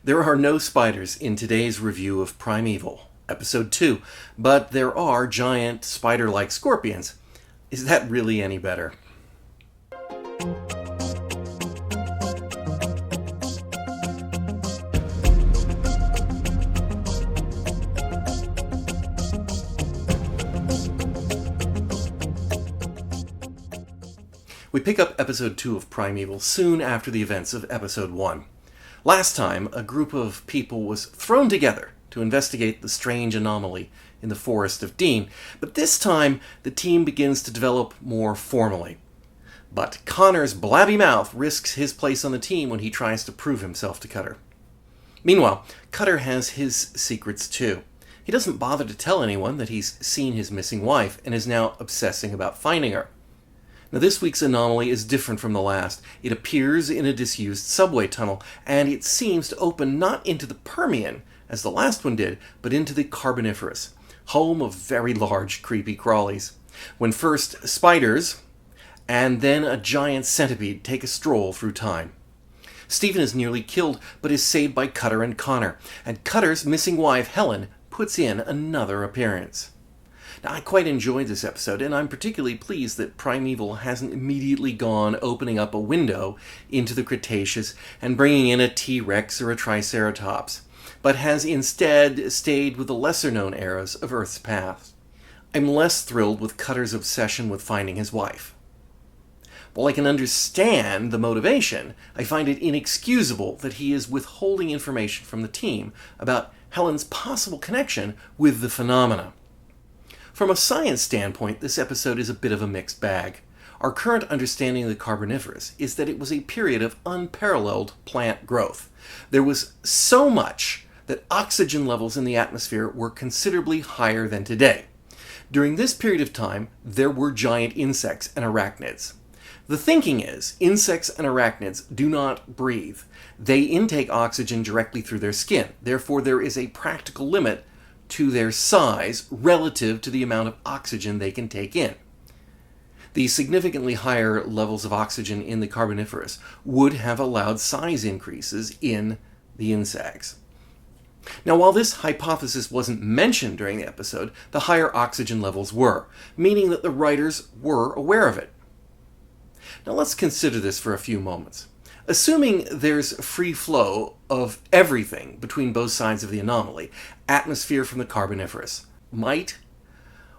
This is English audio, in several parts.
There are no spiders in today's review of Primeval, Episode 2, but there are giant spider-like scorpions. Is that really any better? We pick up Episode 2 of Primeval soon after the events of Episode 1. Last time, a group of people was thrown together to investigate the strange anomaly in the forest of Dean, but this time the team begins to develop more formally. But Connor's blabby mouth risks his place on the team when he tries to prove himself to Cutter. Meanwhile, Cutter has his secrets too. He doesn't bother to tell anyone that he's seen his missing wife and is now obsessing about finding her. Now, this week's anomaly is different from the last. It appears in a disused subway tunnel, and it seems to open not into the Permian, as the last one did, but into the Carboniferous, home of very large, creepy crawlies. When first spiders, and then a giant centipede take a stroll through time. Stephen is nearly killed, but is saved by Cutter and Connor, and Cutter's missing wife, Helen, puts in another appearance. Now, I quite enjoyed this episode, and I'm particularly pleased that Primeval hasn't immediately gone opening up a window into the Cretaceous and bringing in a T-Rex or a Triceratops, but has instead stayed with the lesser-known eras of Earth's past. I'm less thrilled with Cutter's obsession with finding his wife. While I can understand the motivation, I find it inexcusable that he is withholding information from the team about Helen's possible connection with the phenomena. From a science standpoint, this episode is a bit of a mixed bag. Our current understanding of the Carboniferous is that it was a period of unparalleled plant growth. There was so much that oxygen levels in the atmosphere were considerably higher than today. During this period of time, there were giant insects and arachnids. The thinking is, insects and arachnids do not breathe. They intake oxygen directly through their skin. Therefore, there is a practical limit to their size relative to the amount of oxygen they can take in. The significantly higher levels of oxygen in the Carboniferous would have allowed size increases in the insects. Now, while this hypothesis wasn't mentioned during the episode, the higher oxygen levels were, meaning that the writers were aware of it. Now, let's consider this for a few moments. Assuming there's free flow of everything between both sides of the anomaly, atmosphere from the Carboniferous might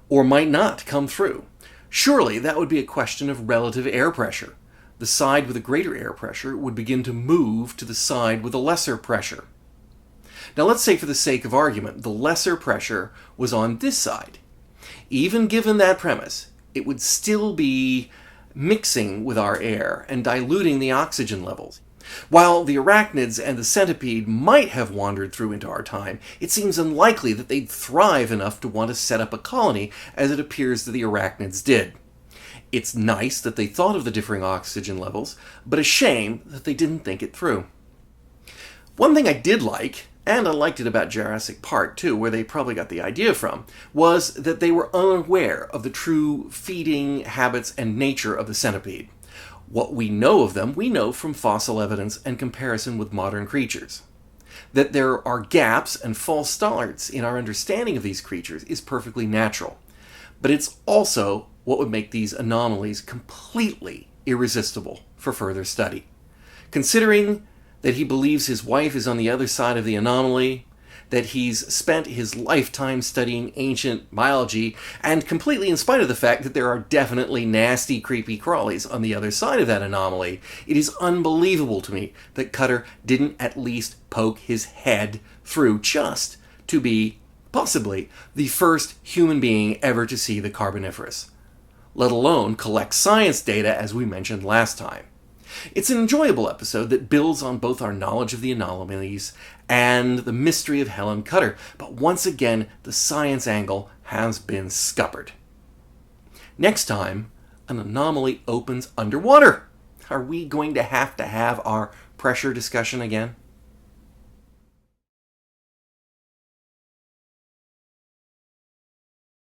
or might not come through. Surely that would be a question of relative air pressure. The side with a greater air pressure would begin to move to the side with a lesser pressure. Now let's say, for the sake of argument, the lesser pressure was on this side. Even given that premise, it would still be mixing with our air and diluting the oxygen levels. While the arachnids and the centipede might have wandered through into our time, it seems unlikely that they'd thrive enough to want to set up a colony, as it appears that the arachnids did. It's nice that they thought of the differing oxygen levels, but a shame that they didn't think it through. One thing I did like, and I liked it about Jurassic Park too, where they probably got the idea from, was that they were unaware of the true feeding habits and nature of the centipede. What we know of them, we know from fossil evidence and comparison with modern creatures. That there are gaps and false starts in our understanding of these creatures is perfectly natural. But it's also what would make these anomalies completely irresistible for further study. Considering that he believes his wife is on the other side of the anomaly, that he's spent his lifetime studying ancient biology, and completely in spite of the fact that there are definitely nasty, creepy crawlies on the other side of that anomaly, it is unbelievable to me that Cutter didn't at least poke his head through just to be, possibly, the first human being ever to see the Carboniferous, let alone collect science data as we mentioned last time. It's an enjoyable episode that builds on both our knowledge of the anomalies and the mystery of Helen Cutter, but once again, the science angle has been scuppered. Next time, an anomaly opens underwater. Are we going to have our pressure discussion again?